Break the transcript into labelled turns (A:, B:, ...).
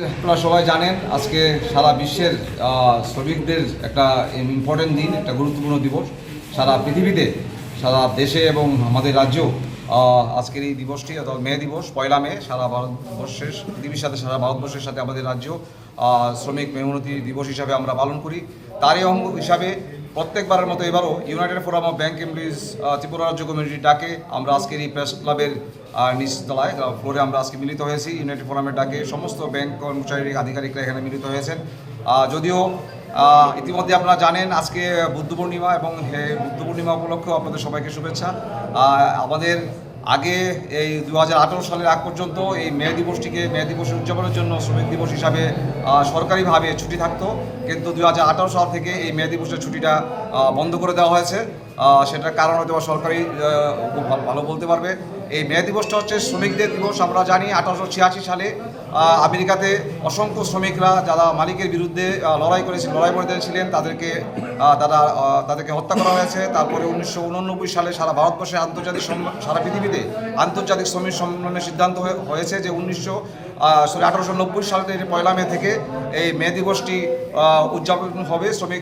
A: আপনারা সবাই জানেন আজকে সারা বিশ্বের শ্রমিকদের একটা ইম্পর্টেন্ট দিন, একটা গুরুত্বপূর্ণ দিবস। সারা পৃথিবীতে, সারা দেশে এবং আমাদের রাজ্যেও আজকের এই দিবসটি অর্থাৎ মে দিবস, 1 মে সারা ভারতবর্ষের পৃথিবীর সাথে সারা ভারতবর্ষের সাথে আমাদের রাজ্য শ্রমিক মেহনতি দিবস হিসাবে আমরা পালন করি। তারই অঙ্গ হিসাবে প্রত্যেকবারের মতো এবারও United forum of bank employees Tripura রাজ্য কমিউনিটির ডাকে আমরা আজকের এই প্রেস ক্লাবের নিচতলায় ফ্লোরে আমরা আজকে মিলিত হয়েছি। ইউনাইটেড ফোরামের ডাকে সমস্ত ব্যাংক কর্মচারী আধিকারিকরা এখানে মিলিত হয়েছেন। যদিও ইতিমধ্যে আপনারা জানেন আজকে বুদ্ধ পূর্ণিমা, এবং বুদ্ধ পূর্ণিমা উপলক্ষেও আপনাদের সবাইকে শুভেচ্ছা। আমাদের আগে এই 2018 সালের আগ পর্যন্ত এই মে দিবস উদযাপনের জন্য শ্রমিক দিবস হিসাবে সরকারিভাবে ছুটি থাকতো, কিন্তু 2018 সাল থেকে এই মে দিবসের ছুটিটা বন্ধ করে দেওয়া হয়েছে। সেটার কারণ হয়তো সরকারি খুব ভালো বলতে পারবে। এই মে দিবসটা হচ্ছে শ্রমিকদের দিবস। আমরা জানি 1886 সালে আমেরিকাতে অসংখ্য শ্রমিকরা যারা মালিকের বিরুদ্ধে লড়াই করেছিলেন তাদেরকে হত্যা করা হয়েছে। তারপরে 1989 সালে সারা ভারতবর্ষে সারা পৃথিবীতে আন্তর্জাতিক শ্রমিক সম্মেলনের সিদ্ধান্ত হয়েছে যে 1890 সালের 1 মে থেকে এই মে দিবসটি উদযাপন হবে। শ্রমিক